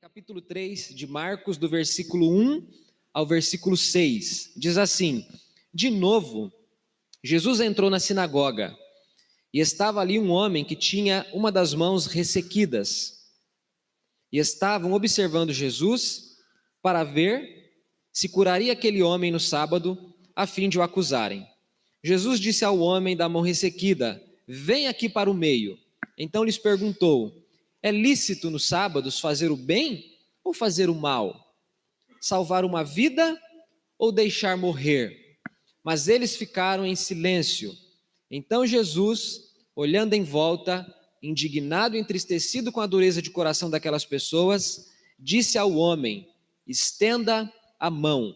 capítulo 3 de Marcos, do versículo 1 ao versículo 6. Diz assim: De novo, Jesus entrou na sinagoga e estava ali um homem que tinha uma das mãos ressequidas. E estavam observando Jesus para ver se curaria aquele homem no sábado, a fim de o acusarem. Jesus disse ao homem da mão ressequida: Vem aqui para o meio. Então lhes perguntou: É lícito nos sábados fazer o bem ou fazer o mal? Salvar uma vida ou deixar morrer? Mas eles ficaram em silêncio. Então Jesus, olhando em volta, indignado e entristecido com a dureza de coração daquelas pessoas, disse ao homem: Estenda a mão.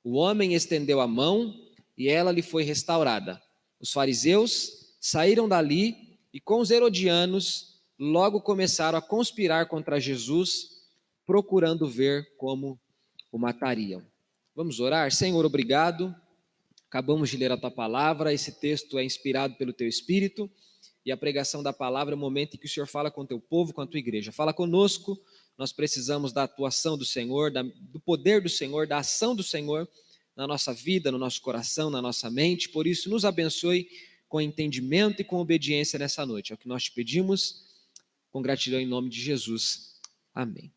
O homem estendeu a mão e ela lhe foi restaurada. Os fariseus saíram dali e com os herodianos logo começaram a conspirar contra Jesus, procurando ver como o matariam. Vamos orar? Senhor, obrigado. Acabamos de ler a tua palavra, esse texto é inspirado pelo teu Espírito, e a pregação da palavra é o momento em que o Senhor fala com o teu povo, com a tua igreja. Fala conosco, nós precisamos da atuação do Senhor, do poder do Senhor, da ação do Senhor na nossa vida, no nosso coração, na nossa mente. Por isso, nos abençoe com entendimento e com obediência nessa noite. É o que nós te pedimos, com gratidão em nome de Jesus. Amém.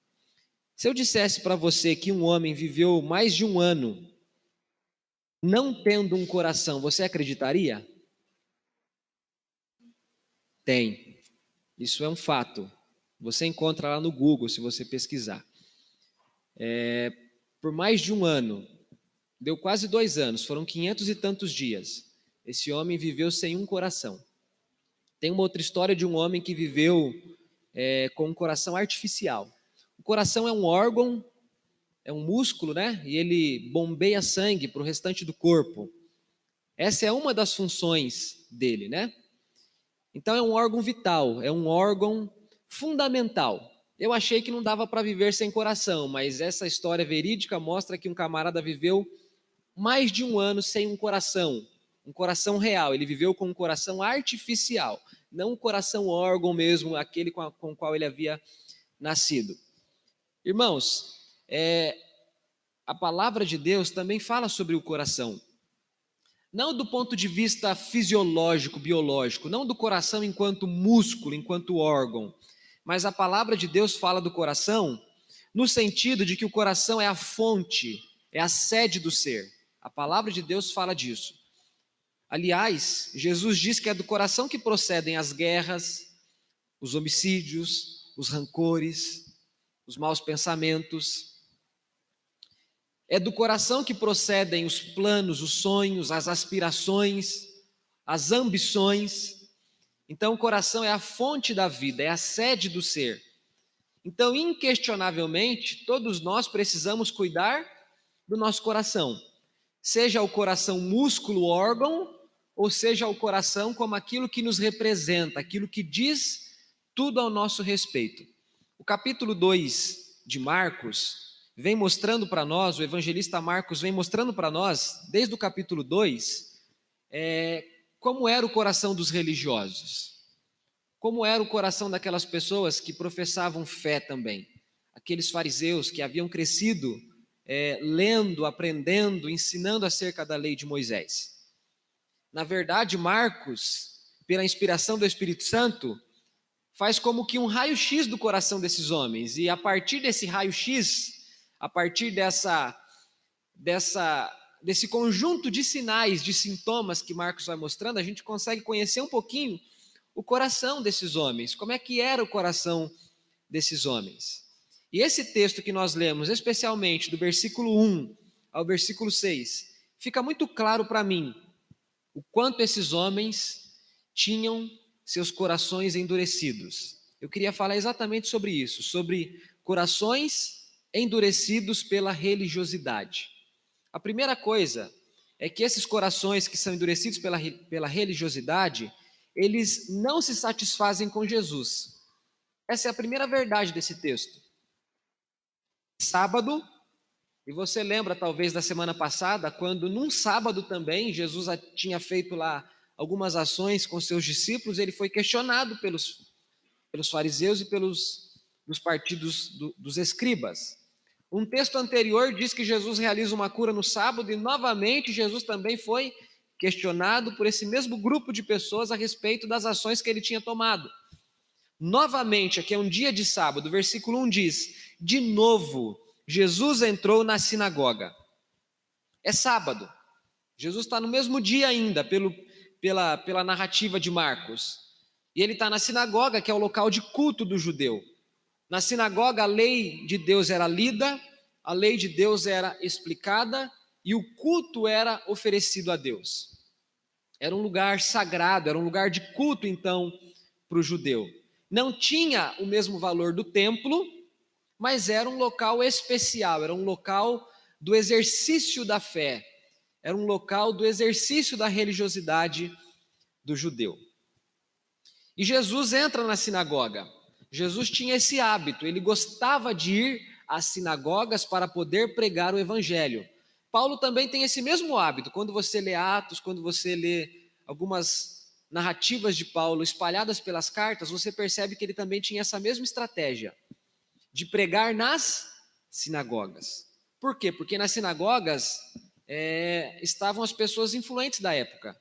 Se eu dissesse para você que um homem viveu mais de um ano não tendo um coração, você acreditaria? Tem. Isso é um fato. Você encontra lá no Google, se você pesquisar. Por mais de um ano, deu quase 2 anos, foram 500 e tantos dias. Esse homem viveu sem um coração. Tem uma outra história de um homem que viveu com um coração artificial. O coração é um órgão, é um músculo, né? E ele bombeia sangue para o restante do corpo. Essa é uma das funções dele, né? Então é um órgão vital, é um órgão fundamental. Eu achei que não dava para viver sem coração, mas essa história verídica mostra que um camarada viveu mais de um ano sem um coração real. Ele viveu com um coração artificial, não um coração órgão mesmo, aquele com o qual ele havia nascido. Irmãos, a palavra de Deus também fala sobre o coração. Não do ponto de vista fisiológico, biológico, não do coração enquanto músculo, enquanto órgão, mas a palavra de Deus fala do coração no sentido de que o coração é a fonte, é a sede do ser. A palavra de Deus fala disso. Aliás, Jesus diz que é do coração que procedem as guerras, os homicídios, os rancores, os maus pensamentos. É do coração que procedem os planos, os sonhos, as aspirações, as ambições. Então, o coração é a fonte da vida, é a sede do ser. Então, inquestionavelmente, todos nós precisamos cuidar do nosso coração. Seja o coração músculo, órgão, ou seja o coração como aquilo que nos representa, aquilo que diz tudo ao nosso respeito. O capítulo 2 de Marcos vem mostrando para nós, o evangelista Marcos vem mostrando para nós, desde o capítulo 2, como era o coração dos religiosos. Como era o coração daquelas pessoas que professavam fé também. Aqueles fariseus que haviam crescido lendo, aprendendo, ensinando acerca da lei de Moisés. Na verdade, Marcos, pela inspiração do Espírito Santo, faz como que um raio-x do coração desses homens. E a partir desse raio-x, a partir desse conjunto de sinais, de sintomas que Marcos vai mostrando, a gente consegue conhecer um pouquinho o coração desses homens, como é que era o coração desses homens. E esse texto que nós lemos, especialmente do versículo 1 ao versículo 6, fica muito claro para mim o quanto esses homens tinham seus corações endurecidos. Eu queria falar exatamente sobre isso, sobre corações endurecidos pela religiosidade. A primeira coisa é que esses corações que são endurecidos pela religiosidade, eles não se satisfazem com Jesus. Essa é a primeira verdade desse texto. Sábado, e você lembra talvez da semana passada, quando num sábado também, Jesus tinha feito lá algumas ações com seus discípulos, ele foi questionado pelos fariseus e pelos dos partidos dos escribas. Um texto anterior diz que Jesus realiza uma cura no sábado e novamente Jesus também foi questionado por esse mesmo grupo de pessoas a respeito das ações que ele tinha tomado. Novamente, aqui é um dia de sábado, versículo 1 diz: de novo, Jesus entrou na sinagoga. É sábado. Jesus está no mesmo dia ainda, pela narrativa de Marcos. E ele está na sinagoga, que é o local de culto do judeu. Na sinagoga, a lei de Deus era lida, a lei de Deus era explicada e o culto era oferecido a Deus. Era um lugar sagrado, era um lugar de culto, então, para o judeu. Não tinha o mesmo valor do templo, mas era um local especial, era um local do exercício da fé, era um local do exercício da religiosidade do judeu. E Jesus entra na sinagoga. Jesus tinha esse hábito, ele gostava de ir às sinagogas para poder pregar o evangelho. Paulo também tem esse mesmo hábito. Quando você lê Atos, quando você lê algumas narrativas de Paulo espalhadas pelas cartas, você percebe que ele também tinha essa mesma estratégia de pregar nas sinagogas. Por quê? Porque nas sinagogas estavam as pessoas influentes da época.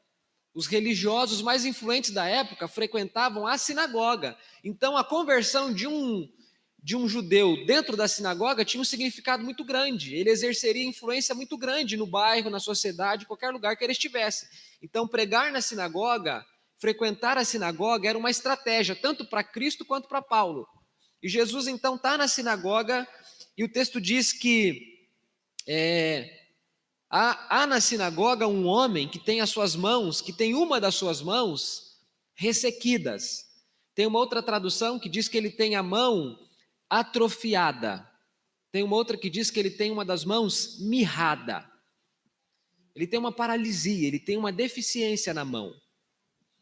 Os religiosos mais influentes da época frequentavam a sinagoga. Então, a conversão de um judeu dentro da sinagoga tinha um significado muito grande. Ele exerceria influência muito grande no bairro, na sociedade, qualquer lugar que ele estivesse. Então, pregar na sinagoga, frequentar a sinagoga era uma estratégia, tanto para Cristo quanto para Paulo. E Jesus, então, está na sinagoga e o texto diz que há na sinagoga um homem que tem as suas mãos, que tem uma das suas mãos ressequidas. Tem uma outra tradução que diz que ele tem a mão atrofiada. Tem uma outra que diz que ele tem uma das mãos mirrada. Ele tem uma paralisia, ele tem uma deficiência na mão.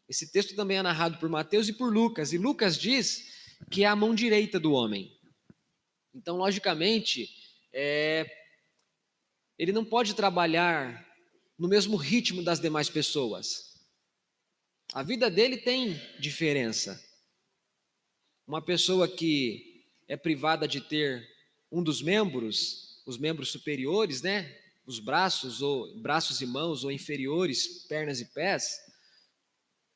Esse texto também é narrado por Mateus e por Lucas. E Lucas diz que é a mão direita do homem. Então, logicamente, ele não pode trabalhar no mesmo ritmo das demais pessoas. A vida dele tem diferença. Uma pessoa que é privada de ter um dos membros, os membros superiores, né? Os braços e mãos, ou inferiores, pernas e pés,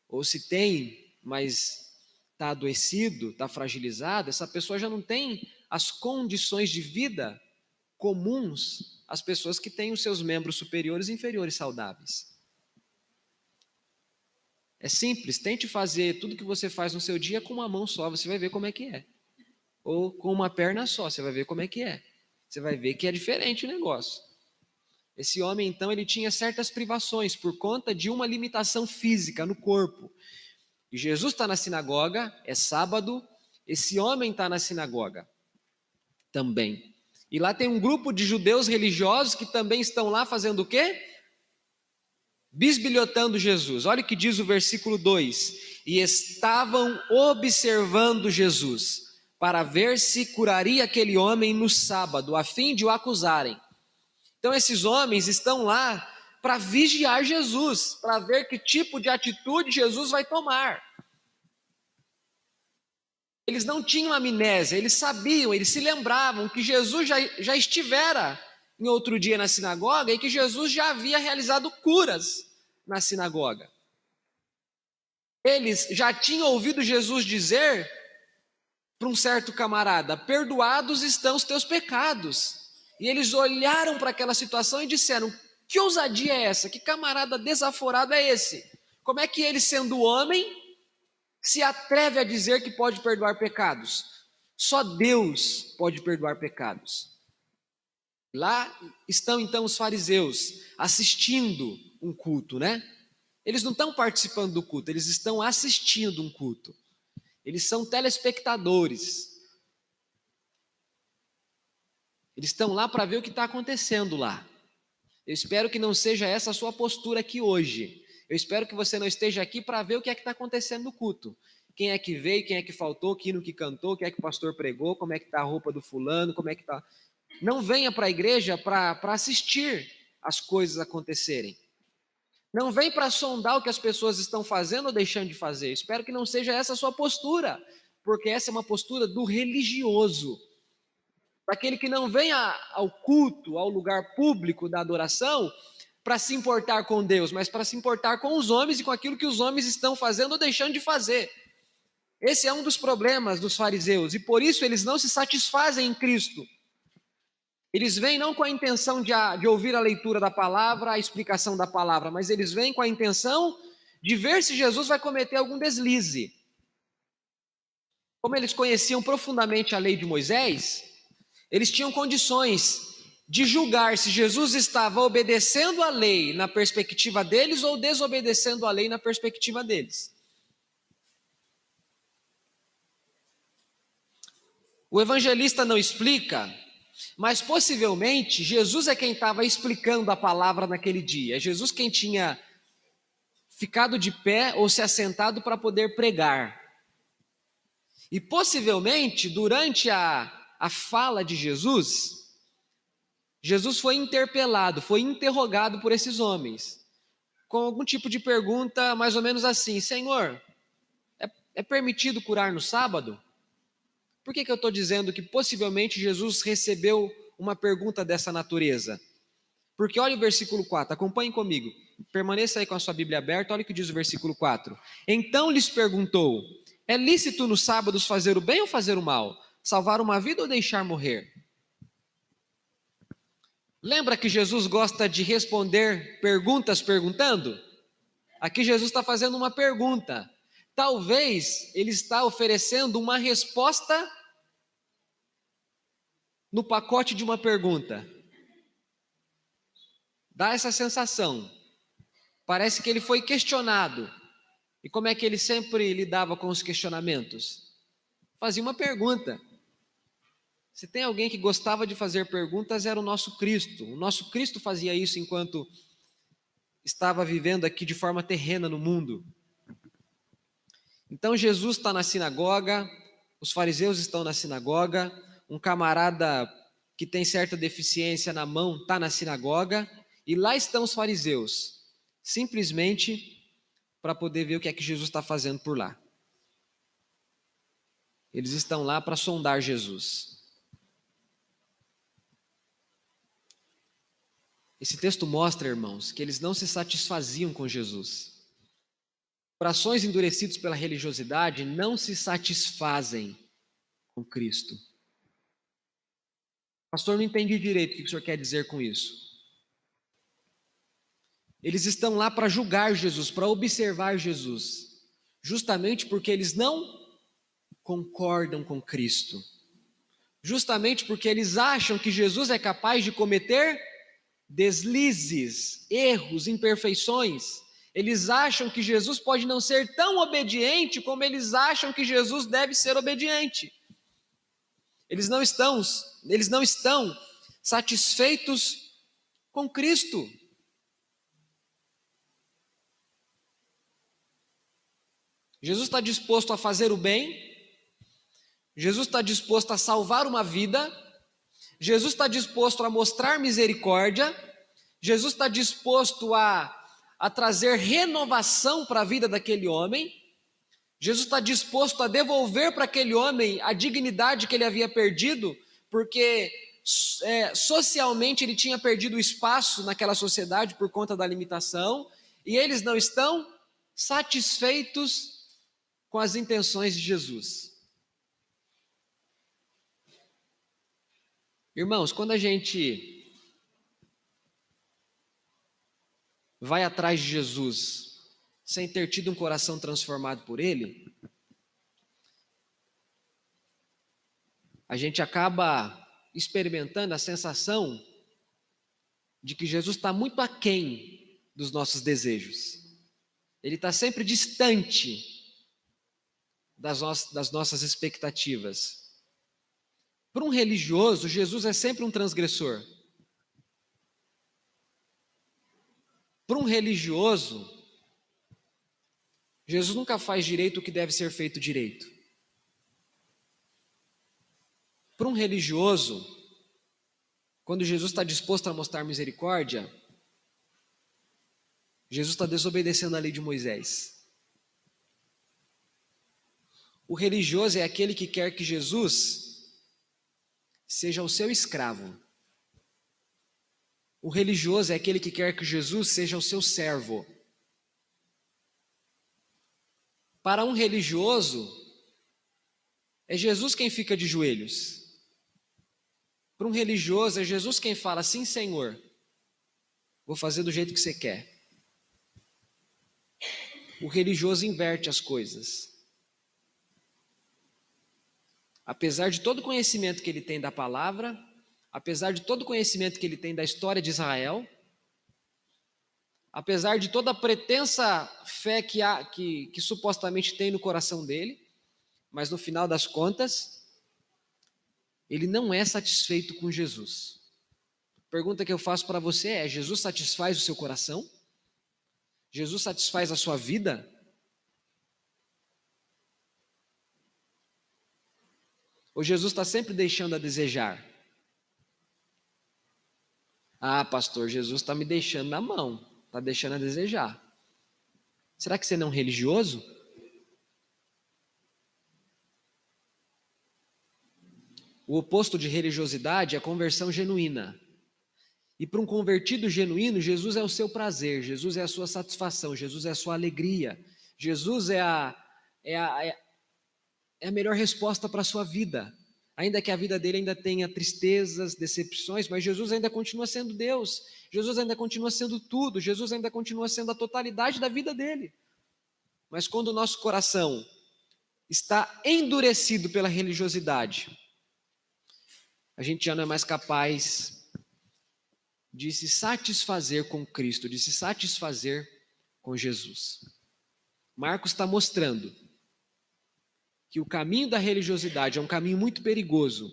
ou se tem, mas está adoecido, está fragilizado, essa pessoa já não tem as condições de vida comuns às pessoas que têm os seus membros superiores e inferiores saudáveis. É simples, tente fazer tudo que você faz no seu dia com uma mão só, você vai ver como é que é. Ou com uma perna só, você vai ver como é que é. Você vai ver que é diferente o negócio. Esse homem, então, ele tinha certas privações por conta de uma limitação física no corpo. E Jesus está na sinagoga, é sábado, esse homem está na sinagoga também. E lá tem um grupo de judeus religiosos que também estão lá fazendo o quê? Bisbilhotando Jesus. Olha o que diz o versículo 2. E estavam observando Jesus, para ver se curaria aquele homem no sábado, a fim de o acusarem. Então esses homens estão lá para vigiar Jesus, para ver que tipo de atitude Jesus vai tomar. Eles não tinham amnésia, eles sabiam, eles se lembravam que Jesus já estivera em outro dia na sinagoga e que Jesus já havia realizado curas na sinagoga. Eles já tinham ouvido Jesus dizer para um certo camarada: perdoados estão os teus pecados. E eles olharam para aquela situação e disseram: que ousadia é essa? Que camarada desaforado é esse? Como é que ele, sendo homem, se atreve a dizer que pode perdoar pecados? Só Deus pode perdoar pecados. Lá estão então os fariseus assistindo um culto, né? Eles não estão participando do culto, eles estão assistindo um culto. Eles são telespectadores. Eles estão lá para ver o que está acontecendo lá. Eu espero que não seja essa a sua postura aqui hoje. Eu espero que você não esteja aqui para ver o que é que está acontecendo no culto. Quem é que veio, quem é que faltou, que hino que cantou, quem é que o pastor pregou, como é que está a roupa do fulano, como é que está... Não venha para a igreja para assistir as coisas acontecerem. Não vem para sondar o que as pessoas estão fazendo ou deixando de fazer. Espero que não seja essa a sua postura. porque essa é uma postura do religioso, daquele que não vem ao culto, ao lugar público da adoração, para se importar com Deus, mas para se importar com os homens e com aquilo que os homens estão fazendo ou deixando de fazer. Esse é um dos problemas dos fariseus, e por isso eles não se satisfazem em Cristo. Eles vêm não com a intenção de ouvir a leitura da palavra, a explicação da palavra, mas eles vêm com a intenção de ver se Jesus vai cometer algum deslize. Como eles conheciam profundamente a lei de Moisés, eles tinham condições de julgar se Jesus estava obedecendo a lei na perspectiva deles ou desobedecendo a lei na perspectiva deles. O evangelista não explica, mas possivelmente Jesus é quem estava explicando a palavra naquele dia. É Jesus quem tinha ficado de pé ou se assentado para poder pregar. E possivelmente, durante a fala de Jesus, Jesus foi interpelado, foi interrogado por esses homens, com algum tipo de pergunta mais ou menos assim: Senhor, é permitido curar no sábado? Por que eu estou dizendo que possivelmente Jesus recebeu uma pergunta dessa natureza? Porque olha o versículo 4, acompanhem comigo, permaneça aí com a sua Bíblia aberta, olha o que diz o versículo 4. Então lhes perguntou: é lícito nos sábados fazer o bem ou fazer o mal? Salvar uma vida ou deixar morrer? Lembra que Jesus gosta de responder perguntas perguntando? Aqui Jesus está fazendo uma pergunta. Talvez ele está oferecendo uma resposta no pacote de uma pergunta. Dá essa sensação. Parece que ele foi questionado. E como é que ele sempre lidava com os questionamentos? Fazia uma pergunta. Se tem alguém que gostava de fazer perguntas, era o nosso Cristo. O nosso Cristo fazia isso enquanto estava vivendo aqui de forma terrena no mundo. Então Jesus está na sinagoga, os fariseus estão na sinagoga, um camarada que tem certa deficiência na mão está na sinagoga, e lá estão os fariseus, simplesmente para poder ver o que é que Jesus está fazendo por lá. Eles estão lá para sondar Jesus. Esse texto mostra, irmãos, que eles não se satisfaziam com Jesus. Corações endurecidos pela religiosidade não se satisfazem com Cristo. Pastor, não entendi direito o que o senhor quer dizer com isso. Eles estão lá para julgar Jesus, para observar Jesus, justamente porque eles não concordam com Cristo. Justamente porque eles acham que Jesus é capaz de cometer deslizes, erros, imperfeições. Eles acham que Jesus pode não ser tão obediente como eles acham que Jesus deve ser obediente. Eles não estão satisfeitos com Cristo. Jesus está disposto a fazer o bem, Jesus está disposto a salvar uma vida, Jesus está disposto a mostrar misericórdia, Jesus está disposto a trazer renovação para a vida daquele homem, Jesus está disposto a devolver para aquele homem a dignidade que ele havia perdido, porque socialmente ele tinha perdido o espaço naquela sociedade por conta da limitação, e eles não estão satisfeitos com as intenções de Jesus. Irmãos, quando a gente vai atrás de Jesus sem ter tido um coração transformado por Ele, a gente acaba experimentando a sensação de que Jesus está muito aquém dos nossos desejos. Ele está sempre distante das nossas expectativas. Para um religioso, Jesus é sempre um transgressor. Para um religioso, Jesus nunca faz direito o que deve ser feito direito. Para um religioso, quando Jesus está disposto a mostrar misericórdia, Jesus está desobedecendo a lei de Moisés. O religioso é aquele que quer que Jesus seja o seu escravo. O religioso é aquele que quer que Jesus seja o seu servo. Para um religioso, é Jesus quem fica de joelhos. Para um religioso, é Jesus quem fala: sim, Senhor, vou fazer do jeito que você quer. O religioso inverte as coisas. Apesar de todo o conhecimento que ele tem da palavra, apesar de todo o conhecimento que ele tem da história de Israel, apesar de toda a pretensa fé que supostamente tem no coração dele, mas no final das contas, ele não é satisfeito com Jesus. A pergunta que eu faço para você é: Jesus satisfaz o seu coração? Jesus satisfaz a sua vida? Ou Jesus está sempre deixando a desejar? Ah, pastor, Jesus está me deixando na mão, está deixando a desejar. Será que você não é um religioso? O oposto de religiosidade é a conversão genuína. E para um convertido genuíno, Jesus é o seu prazer, Jesus é a sua satisfação, Jesus é a sua alegria, Jesus é a melhor resposta para a sua vida. Ainda que a vida dele ainda tenha tristezas, decepções, mas Jesus ainda continua sendo Deus, Jesus ainda continua sendo tudo, Jesus ainda continua sendo a totalidade da vida dele. Mas quando o nosso coração está endurecido pela religiosidade, a gente já não é mais capaz de se satisfazer com Cristo, de se satisfazer com Jesus. Marcos está mostrando que o caminho da religiosidade é um caminho muito perigoso,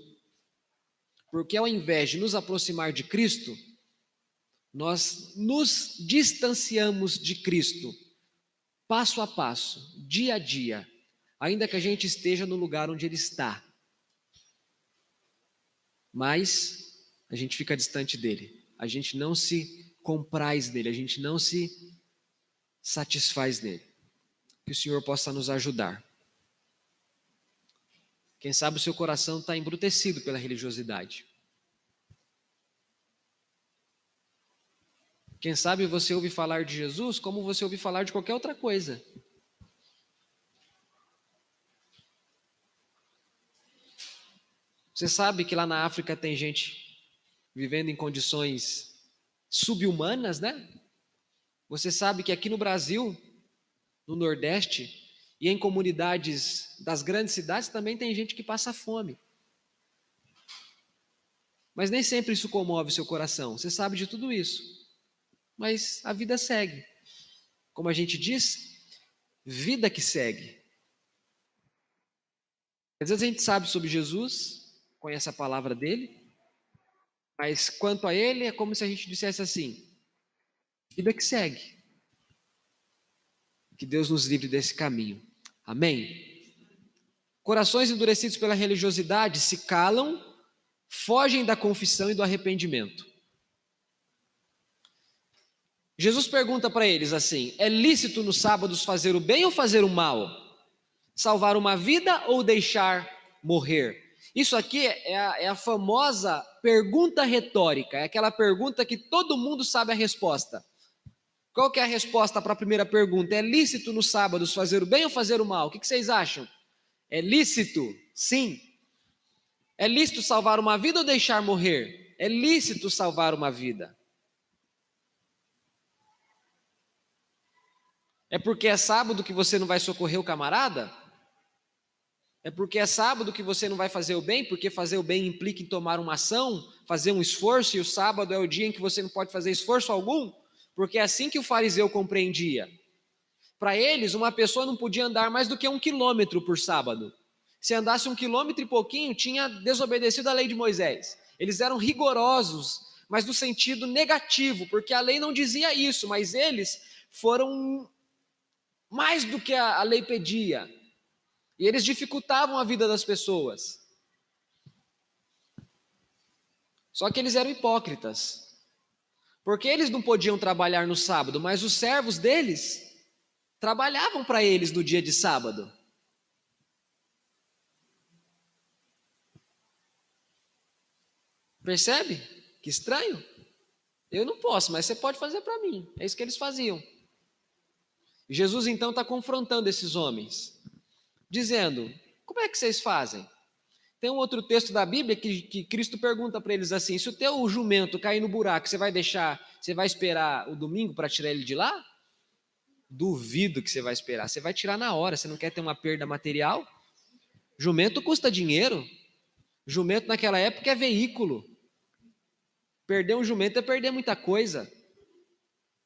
porque ao invés de nos aproximar de Cristo, nós nos distanciamos de Cristo, passo a passo, dia a dia, ainda que a gente esteja no lugar onde Ele está. Mas a gente fica distante dele, a gente não se compraz dele, a gente não se satisfaz nele. Que o Senhor possa nos ajudar. Quem sabe o seu coração está embrutecido pela religiosidade. Quem sabe você ouve falar de Jesus como você ouve falar de qualquer outra coisa. Você sabe que lá na África tem gente vivendo em condições sub-humanas, né? Você sabe que aqui no Brasil, no Nordeste, e em comunidades das grandes cidades também tem gente que passa fome. Mas nem sempre isso comove seu coração. Você sabe de tudo isso. Mas a vida segue. Como a gente diz, vida que segue. Às vezes a gente sabe sobre Jesus, conhece a palavra dele, mas quanto a ele é como se a gente dissesse assim: vida que segue. Que Deus nos livre desse caminho. Amém? Corações endurecidos pela religiosidade se calam, fogem da confissão e do arrependimento. Jesus pergunta para eles assim: é lícito nos sábados fazer o bem ou fazer o mal? Salvar uma vida ou deixar morrer? Isso aqui é a famosa pergunta retórica, é aquela pergunta que todo mundo sabe a resposta. Qual que é a resposta para a primeira pergunta? É lícito nos sábados fazer o bem ou fazer o mal? O que vocês acham? É lícito? Sim. É lícito salvar uma vida ou deixar morrer? É lícito salvar uma vida. É porque é sábado que você não vai socorrer o camarada? É porque é sábado que você não vai fazer o bem? Porque fazer o bem implica em tomar uma ação, fazer um esforço, e o sábado é o dia em que você não pode fazer esforço algum? Porque é assim que o fariseu compreendia. Para eles, uma pessoa não podia andar mais do que 1 quilômetro por sábado. Se andasse 1 quilômetro e pouquinho, tinha desobedecido a lei de Moisés. Eles eram rigorosos, mas no sentido negativo, porque a lei não dizia isso, mas eles foram mais do que a lei pedia. E eles dificultavam a vida das pessoas. Só que eles eram hipócritas. Porque eles não podiam trabalhar no sábado, mas os servos deles trabalhavam para eles no dia de sábado. Percebe? Que estranho. Eu não posso, mas você pode fazer para mim. É isso que eles faziam. Jesus então está confrontando esses homens, dizendo: como é que vocês fazem? Tem um outro texto da Bíblia que Cristo pergunta para eles assim: se o teu jumento cair no buraco, você vai esperar o domingo para tirar ele de lá? Duvido que você vai esperar. Você vai tirar na hora. Você não quer ter uma perda material? Jumento custa dinheiro. Jumento naquela época é veículo. Perder um jumento é perder muita coisa.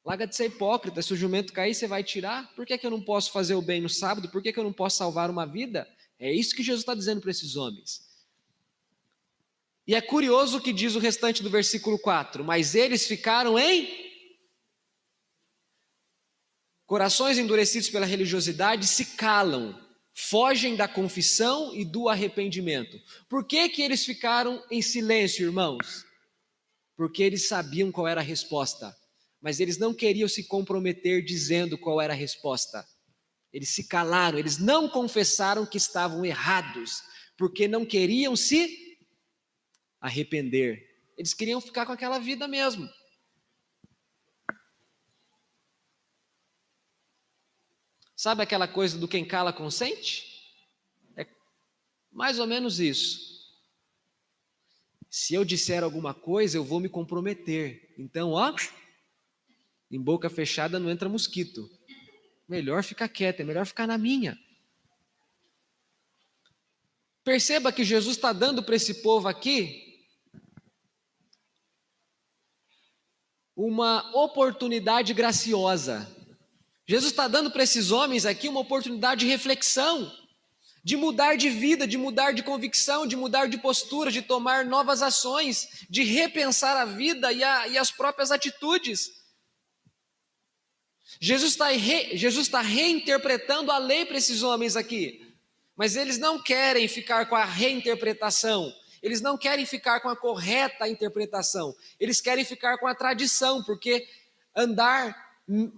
Larga de ser hipócrita. Se o jumento cair, você vai tirar? Por que eu não posso fazer o bem no sábado? Por que eu não posso salvar uma vida? É isso que Jesus está dizendo para esses homens. E é curioso o que diz o restante do versículo 4. Mas eles ficaram em corações endurecidos pela religiosidade, se calam, fogem da confissão e do arrependimento. Por que eles ficaram em silêncio, irmãos? Porque eles sabiam qual era a resposta, mas eles não queriam se comprometer dizendo qual era a resposta. Eles se calaram, eles não confessaram que estavam errados, porque não queriam se arrepender. Eles queriam ficar com aquela vida mesmo. Sabe aquela coisa do quem cala consente? É mais ou menos isso. Se eu disser alguma coisa, eu vou me comprometer. Então, ó, em boca fechada não entra mosquito. Melhor ficar quieto, é melhor ficar na minha. Perceba que Jesus está dando para esse povo aqui uma oportunidade graciosa. Jesus está dando para esses homens aqui uma oportunidade de reflexão, de mudar de vida, de mudar de convicção, de mudar de postura, de tomar novas ações, de repensar a vida e as próprias atitudes. Jesus está reinterpretando a lei para esses homens aqui, mas eles não querem ficar com a reinterpretação, eles não querem ficar com a correta interpretação, eles querem ficar com a tradição, porque andar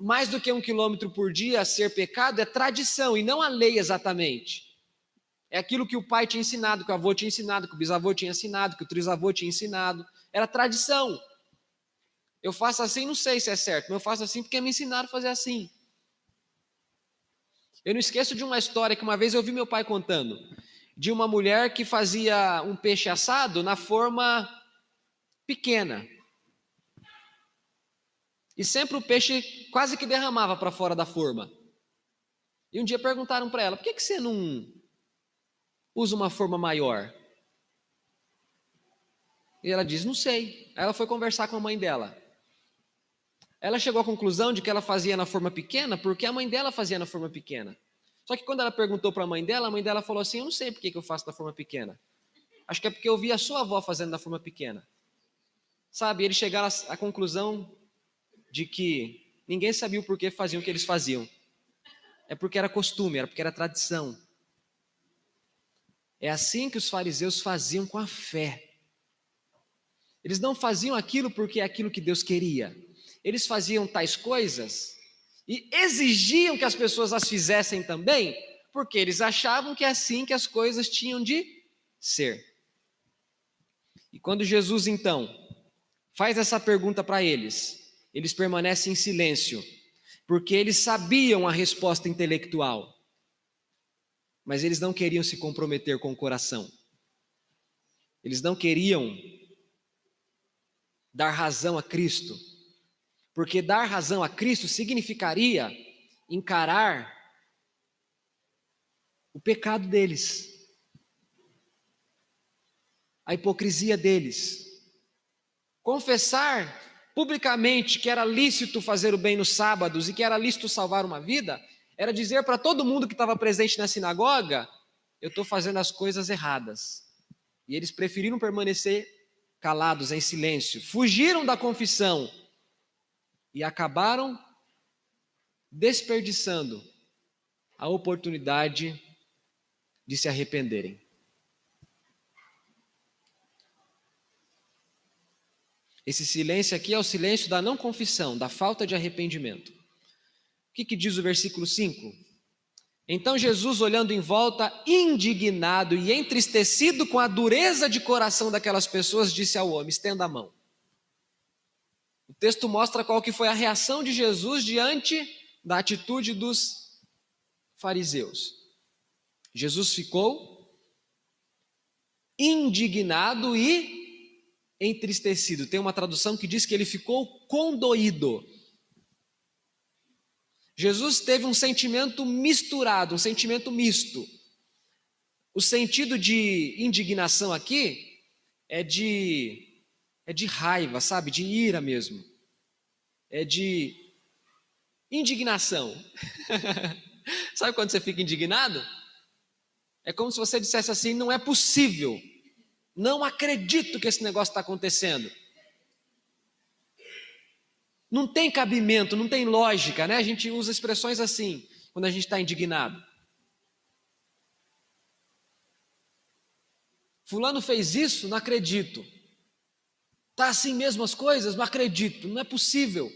mais do que 1 quilômetro por dia ser pecado é tradição e não a lei exatamente. É aquilo que o pai tinha ensinado, que o avô tinha ensinado, que o bisavô tinha ensinado, que o trisavô tinha ensinado. Era tradição. Eu faço assim, não sei se é certo, mas eu faço assim porque me ensinaram a fazer assim. Eu não esqueço de uma história que uma vez eu vi meu pai contando, de uma mulher que fazia um peixe assado na forma pequena. E sempre o peixe quase que derramava para fora da forma. E um dia perguntaram para ela: por que você não usa uma forma maior? E ela diz: não sei. Aí ela foi conversar com a mãe dela. Ela chegou à conclusão de que ela fazia na forma pequena porque a mãe dela fazia na forma pequena. Só que quando ela perguntou para a mãe dela falou assim: eu não sei por que eu faço da forma pequena. Acho que é porque eu vi a sua avó fazendo da forma pequena. Sabe, eles chegaram à conclusão de que ninguém sabia o porquê faziam o que eles faziam. É porque era costume, era porque era tradição. É assim que os fariseus faziam com a fé. Eles não faziam aquilo porque é aquilo que Deus queria. Eles faziam tais coisas e exigiam que as pessoas as fizessem também, porque eles achavam que é assim que as coisas tinham de ser. E quando Jesus então faz essa pergunta para eles, eles permanecem em silêncio, porque eles sabiam a resposta intelectual, mas eles não queriam se comprometer com o coração. Eles não queriam dar razão a Cristo, porque dar razão a Cristo significaria encarar o pecado deles, a hipocrisia deles, confessar publicamente que era lícito fazer o bem nos sábados e que era lícito salvar uma vida, era dizer para todo mundo que estava presente na sinagoga: eu estou fazendo as coisas erradas. E eles preferiram permanecer calados, em silêncio, fugiram da confissão e acabaram desperdiçando a oportunidade de se arrependerem. Esse silêncio aqui é o silêncio da não confissão, da falta de arrependimento. O que diz o versículo 5? Então Jesus, olhando em volta, indignado e entristecido com a dureza de coração daquelas pessoas, disse ao homem: estenda a mão. O texto mostra qual que foi a reação de Jesus diante da atitude dos fariseus. Jesus ficou indignado e entristecido. Tem uma tradução que diz que ele ficou condoído. Jesus teve um sentimento misturado, um sentimento misto. O sentido de indignação aqui é de raiva, sabe? De ira mesmo. É de indignação. Sabe quando você fica indignado? É como se você dissesse assim: não é possível, não acredito que esse negócio está acontecendo. Não tem cabimento, não tem lógica, né? A gente usa expressões assim, quando a gente está indignado. Fulano fez isso, não acredito. Está assim mesmo as coisas? Não acredito, não é possível.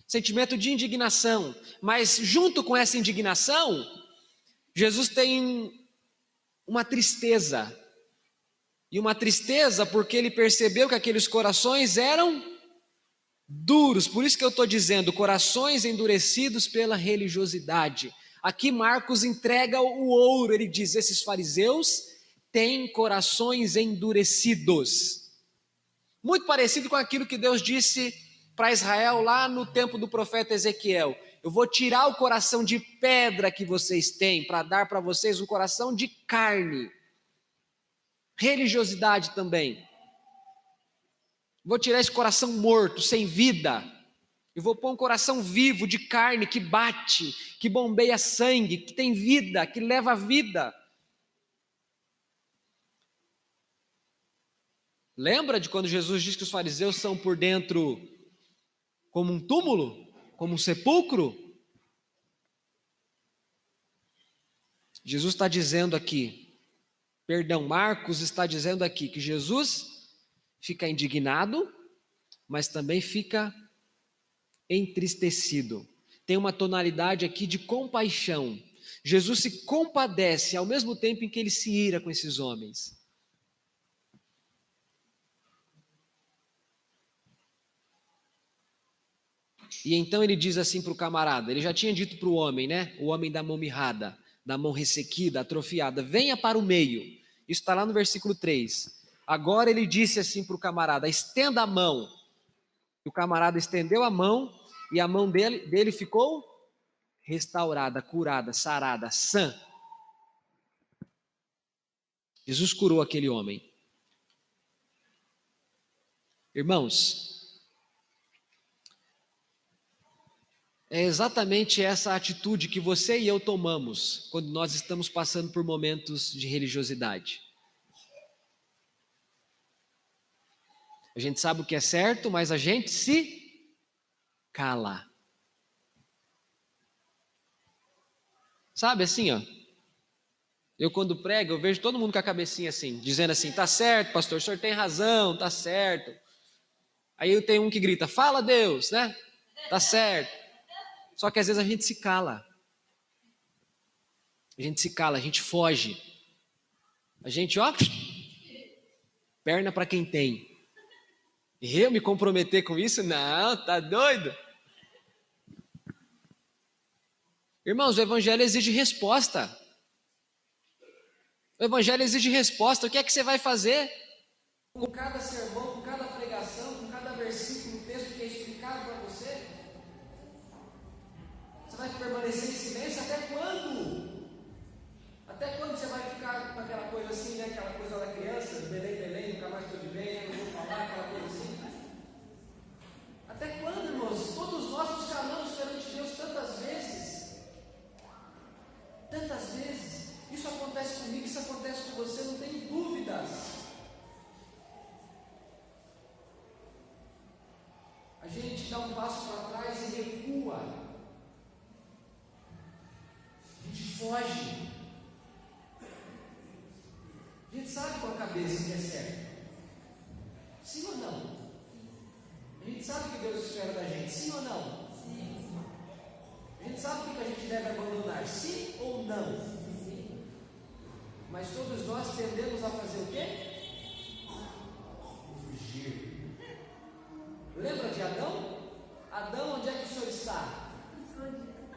Sentimento de indignação, mas junto com essa indignação, Jesus tem uma tristeza. E uma tristeza porque ele percebeu que aqueles corações eram duros. Por isso que eu estou dizendo, corações endurecidos pela religiosidade. Aqui Marcos entrega o ouro, ele diz: esses fariseus têm corações endurecidos. Muito parecido com aquilo que Deus disse para Israel lá no tempo do profeta Ezequiel: eu vou tirar o coração de pedra que vocês têm para dar para vocês um coração de carne. Religiosidade também. Vou tirar esse coração morto, sem vida. Eu vou pôr um coração vivo, de carne, que bate, que bombeia sangue, que tem vida, que leva a vida. Lembra de quando Jesus diz que os fariseus são por dentro como um túmulo, como um sepulcro? Jesus está dizendo aqui, Marcos está dizendo aqui que Jesus fica indignado, mas também fica entristecido. Tem uma tonalidade aqui de compaixão. Jesus se compadece ao mesmo tempo em que ele se ira com esses homens. E então ele diz assim para o camarada, ele já tinha dito para o homem, né? O homem da mão mirrada, da mão ressequida, atrofiada: venha para o meio. Isso está lá no versículo 3. Agora ele disse assim para o camarada: estenda a mão. E o camarada estendeu a mão e a mão dele ficou restaurada, curada, sarada, sã. Jesus curou aquele homem. Irmãos, é exatamente essa atitude que você e eu tomamos quando nós estamos passando por momentos de religiosidade. A gente sabe o que é certo, mas a gente se cala. Sabe assim, ó. Eu quando prego, eu vejo todo mundo com a cabecinha assim, dizendo assim: tá certo, pastor, o senhor tem razão, tá certo. Aí eu tenho um que grita: fala Deus, né? Tá certo. Só que às vezes a gente se cala. A gente se cala, a gente foge. A gente, ó, perna para quem tem. E eu me comprometer com isso? Não, tá doido? Irmãos, o evangelho exige resposta. O evangelho exige resposta. O que é que você vai fazer? Com cada sermão, com cada pregação, com cada versículo, texto que é explicado para você? Você vai permanecer em silêncio até quando? Até quando você vai ficar com aquela coisa assim, né? Aquela coisa da criança, Belém, nunca mais estou de bem, não vou falar, aquela coisa assim. Até quando, irmãos? Todos nós nos calamos perante Deus tantas vezes. Tantas vezes. Isso acontece comigo, isso acontece com você, não tem dúvidas. A gente dá um passo para trás e recua. A gente foge. A gente sabe com a cabeça que é certo. Sim ou não? A gente sabe o que Deus espera da gente, sim ou não? Sim. A gente gente sabe o que a gente deve abandonar, sim ou não? Sim. Mas todos nós tendemos a fazer o quê? Fugir. Lembra de Adão? Adão, onde é que o senhor está?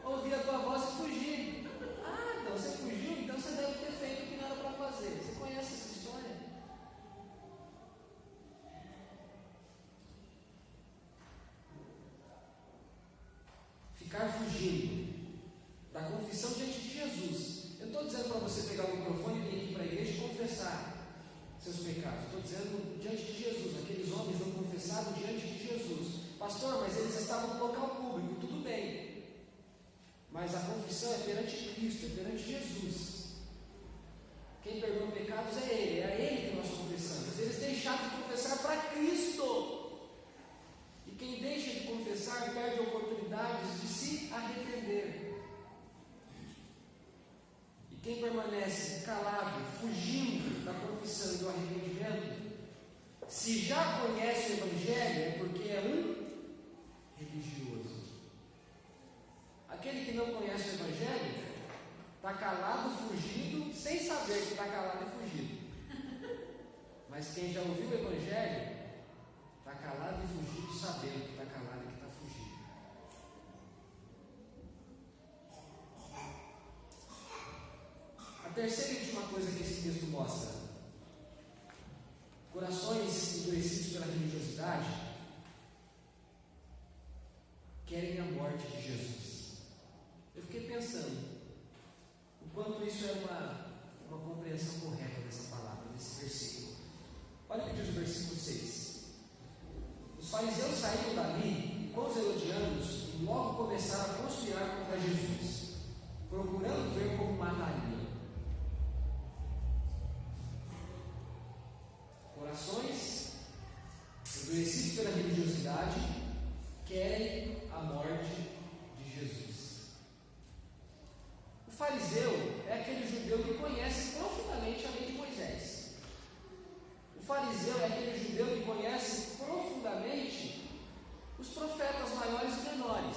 Ouvir a tua voz e fugir. Ah, então você fugiu, então você deve ter feito o que não era para fazer. Você conhece essa história? Ficar fugindo da confissão diante de Jesus. Eu não estou dizendo para você pegar o microfone e vir aqui para a igreja e confessar seus pecados. Estou dizendo diante de Jesus. Aqueles homens não confessaram diante de Jesus. Pastor, mas eles estavam no local público. Tudo bem. Mas a confissão é perante Cristo, é perante Jesus. Quem perdoa pecados é Ele que nós confessamos. Eles deixaram de confessar para Cristo. E quem deixa de confessar perde oportunidades de se arrepender. E quem permanece calado, fugindo da confissão e do arrependimento, se já conhece o Evangelho, é porque é um religioso. Aquele que não conhece o Evangelho está calado, fugido, sem saber que está calado e fugido. Mas quem já ouviu o Evangelho está calado e fugido, sabendo que está calado e que está fugido. A terceira e última coisa que esse texto mostra: corações endurecidos pela religiosidade querem a morte de Jesus. Eu fiquei pensando o quanto isso é uma compreensão correta dessa palavra, desse versículo. Olha o que diz o versículo 6. Os fariseus saíram dali com os herodianos e logo começaram a conspirar contra Jesus, procurando ver como matariam. Corações endurecidos pela religiosidade querem a morte de Jesus. O fariseu é aquele judeu que conhece profundamente a lei de Moisés. O fariseu é aquele judeu que conhece profundamente os profetas maiores e menores.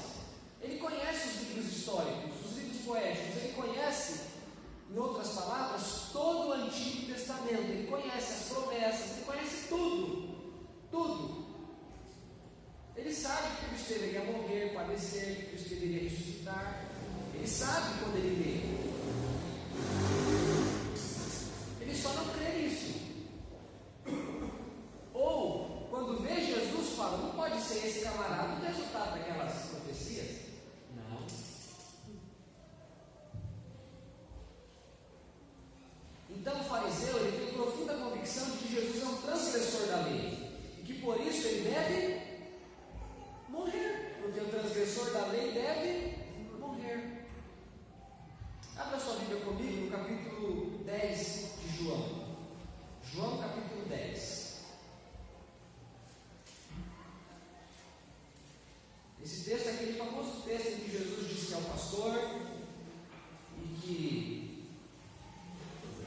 Ele conhece os livros históricos, os livros poéticos, ele conhece, em outras palavras, todo o Antigo Testamento, ele conhece as promessas, ele conhece tudo, tudo. Ele sabe que Cristo deveria morrer, padecer, que Cristo deveria ressuscitar. Ele sabe quando ele lê. Ele só não crê nisso. Ou, quando vê Jesus, fala: não pode ser esse camarada o resultado daquelas profecias? Não. Então o fariseu ele tem profunda convicção de que Jesus é um transgressor da lei e que por isso ele deve morrer, porque o transgressor da lei deve morrer. Abra sua Bíblia comigo no capítulo 10 de João. João capítulo 10. Esse texto é aquele famoso texto em que Jesus diz que é o pastor e que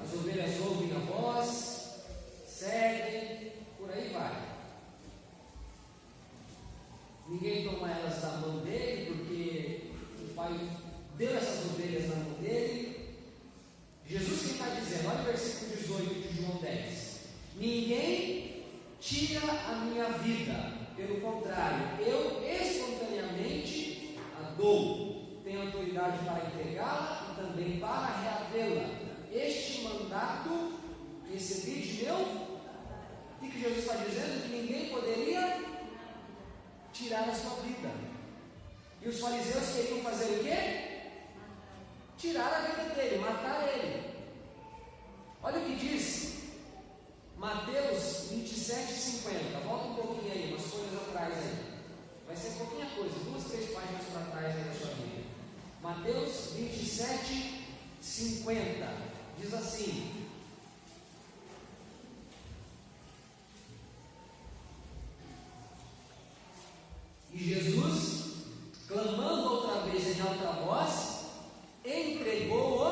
as ovelhas ouvem a voz, seguem, por aí vai. Ninguém toma elas da mão dele, porque o Pai deu essas ovelhas na mão dele. Jesus quem está dizendo, olha o versículo 18 de João 10: ninguém tira a minha vida, pelo contrário, eu espontaneamente a dou. Tenho autoridade para entregá-la e também para reavê-la. Este mandato recebi de meu. O que Jesus está dizendo? Que ninguém poderia tirar a sua vida. E os fariseus queriam fazer o quê? Tirar a vida dele, matar ele. Olha o que diz Mateus 27:50. Volta um pouquinho aí, umas folhas atrás aí. Vai ser pouquinha coisa, 2, 3 páginas para trás aí da sua Bíblia. Mateus 27:50 diz assim: e Jesus, clamando outra vez em alta voz, entregou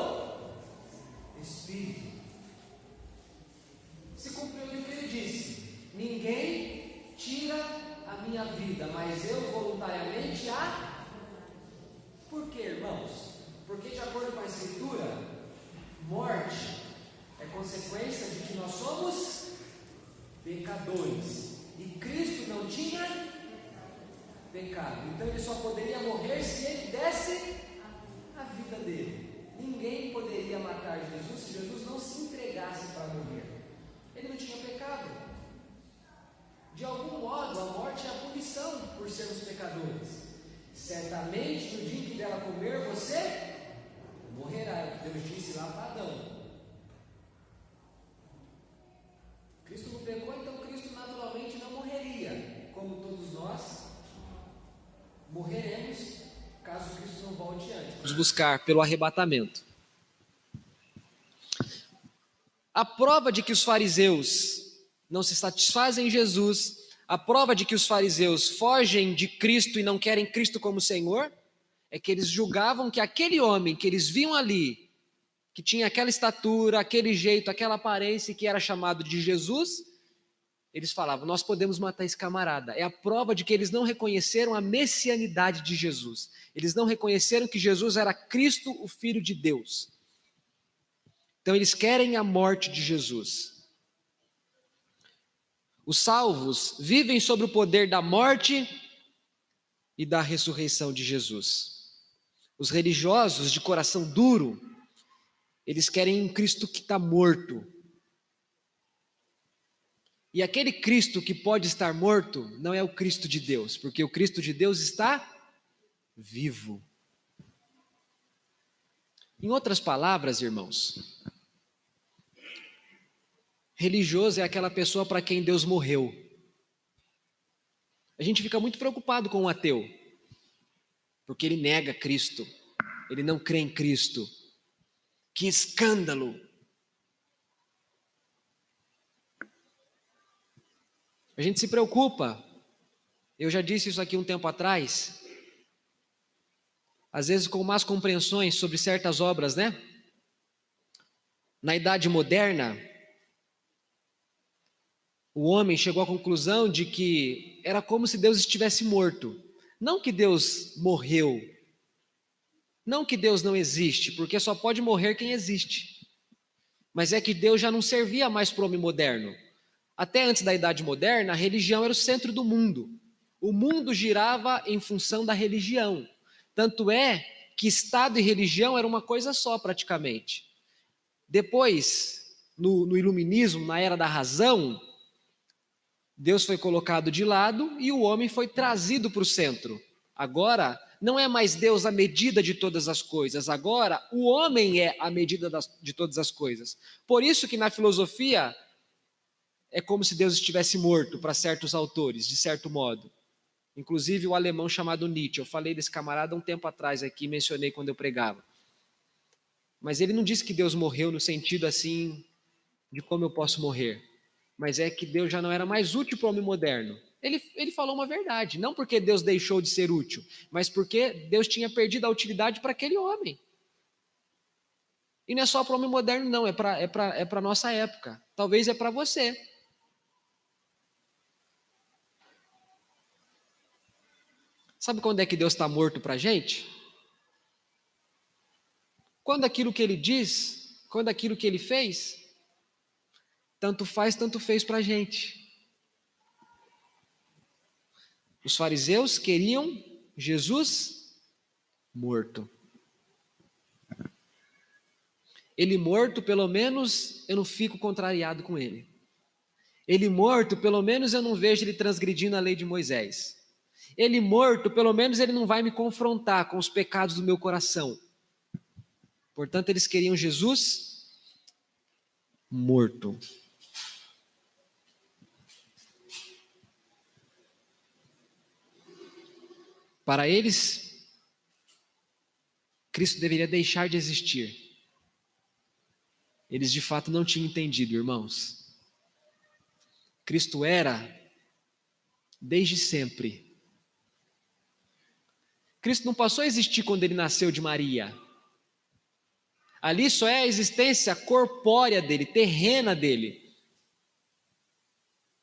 o Espírito. Se cumpriu o que ele disse: ninguém tira a minha vida, mas eu voluntariamente a. Por quê, irmãos? Porque, de acordo com a Escritura, morte é consequência de que nós somos pecadores. E Cristo não tinha pecado. Então ele só poderia morrer se ele desse a vida dele. Ninguém poderia matar Jesus se Jesus não se entregasse para morrer. Ele não tinha pecado. De algum modo, a morte é a punição por sermos pecadores. Certamente, no dia em que dela comer, você morrerá. É o que Deus disse lá para Adão. Cristo não pecou, então Cristo naturalmente não morreria. Como todos nós morreremos, caso Cristo não volte antes. Vamos buscar pelo arrebatamento. A prova de que os fariseus não se satisfazem em Jesus, a prova de que os fariseus fogem de Cristo e não querem Cristo como Senhor, é que eles julgavam que aquele homem que eles viam ali, que tinha aquela estatura, aquele jeito, aquela aparência, que era chamado de Jesus, eles falavam, nós podemos matar esse camarada. É a prova de que eles não reconheceram a messianidade de Jesus. Eles não reconheceram que Jesus era Cristo, o Filho de Deus. Então eles querem a morte de Jesus. Os salvos vivem sob o poder da morte e da ressurreição de Jesus. Os religiosos de coração duro, eles querem um Cristo que está morto. E aquele Cristo que pode estar morto não é o Cristo de Deus, porque o Cristo de Deus está vivo. Em outras palavras, irmãos, religioso é aquela pessoa para quem Deus morreu. A gente fica muito preocupado com o ateu, porque ele nega Cristo, ele não crê em Cristo. Que escândalo! A gente se preocupa, eu já disse isso aqui um tempo atrás, às vezes com más compreensões sobre certas obras, né? Na Idade Moderna, o homem chegou à conclusão de que era como se Deus estivesse morto. Não que Deus morreu, não que Deus não existe, porque só pode morrer quem existe. Mas é que Deus já não servia mais para o homem moderno. Até antes da Idade Moderna, a religião era o centro do mundo. O mundo girava em função da religião. Tanto é que Estado e religião era uma coisa só praticamente. Depois, no iluminismo, na era da razão, Deus foi colocado de lado e o homem foi trazido para o centro. Agora, não é mais Deus a medida de todas as coisas, agora o homem é a medida de todas as coisas. Por isso que na filosofia é como se Deus estivesse morto para certos autores, de certo modo. Inclusive o alemão chamado Nietzsche. Eu falei desse camarada um tempo atrás aqui, mencionei quando eu pregava. Mas ele não disse que Deus morreu no sentido assim, de como eu posso morrer. Mas é que Deus já não era mais útil para o homem moderno. Ele falou uma verdade, não porque Deus deixou de ser útil, mas porque Deus tinha perdido a utilidade para aquele homem. E não é só para o homem moderno, não, é para a nossa época. Talvez é para você. Sabe quando é que Deus está morto para a gente? Quando aquilo que Ele diz, quando aquilo que Ele fez, tanto faz, tanto fez para a gente. Os fariseus queriam Jesus morto. Ele morto, pelo menos eu não fico contrariado com ele. Ele morto, pelo menos eu não vejo ele transgredindo a lei de Moisés. Ele morto, pelo menos ele não vai me confrontar com os pecados do meu coração. Portanto, eles queriam Jesus morto. Para eles, Cristo deveria deixar de existir. Eles de fato não tinham entendido, irmãos. Cristo era desde sempre. Cristo não passou a existir quando ele nasceu de Maria. Ali só é a existência corpórea dele, terrena dele.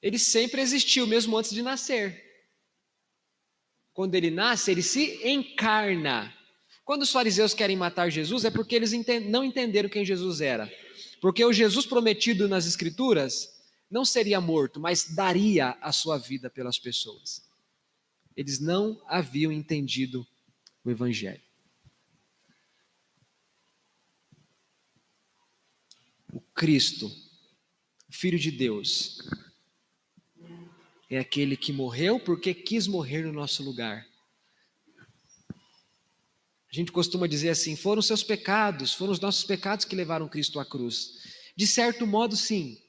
Ele sempre existiu, mesmo antes de nascer. Quando ele nasce, ele se encarna. Quando os fariseus querem matar Jesus, é porque eles não entenderam quem Jesus era. Porque o Jesus prometido nas Escrituras não seria morto, mas daria a sua vida pelas pessoas. Eles não haviam entendido o Evangelho. O Cristo, o Filho de Deus, é aquele que morreu porque quis morrer no nosso lugar. A gente costuma dizer assim, foram os seus pecados, foram os nossos pecados que levaram Cristo à cruz. De certo modo, sim.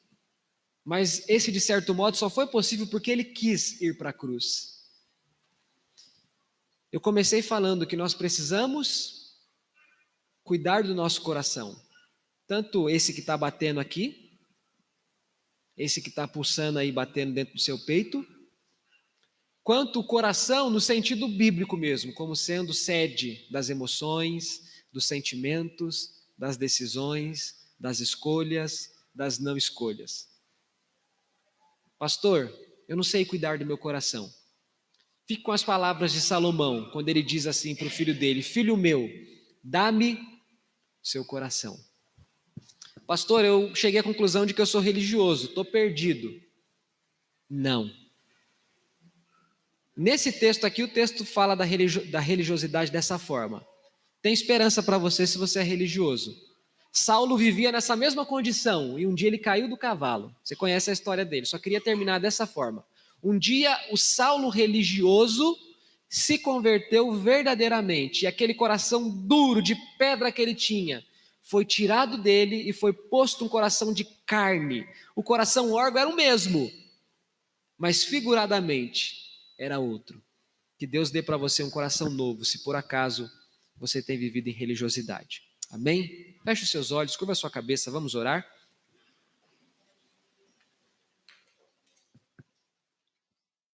Mas esse, de certo modo, só foi possível porque ele quis ir para a cruz. Eu comecei falando que nós precisamos cuidar do nosso coração. Tanto esse que está batendo aqui, esse que está pulsando aí, batendo dentro do seu peito, quanto o coração no sentido bíblico mesmo, como sendo sede das emoções, dos sentimentos, das decisões, das escolhas, das não escolhas. Pastor, eu não sei cuidar do meu coração. Fique com as palavras de Salomão, quando ele diz assim para o filho dele: filho meu, dá-me seu coração. Pastor, eu cheguei à conclusão de que eu sou religioso, estou perdido. Não. Nesse texto aqui, o texto fala da religiosidade dessa forma. Tem esperança para você se você é religioso. Saulo vivia nessa mesma condição e um dia ele caiu do cavalo. Você conhece a história dele, só queria terminar dessa forma. Um dia o Saulo religioso se converteu verdadeiramente e aquele coração duro de pedra que ele tinha foi tirado dele e foi posto um coração de carne. O coração órgão era o mesmo, mas figuradamente era outro. Que Deus dê para você um coração novo, se por acaso você tem vivido em religiosidade. Amém? Feche os seus olhos, curva a sua cabeça, vamos orar.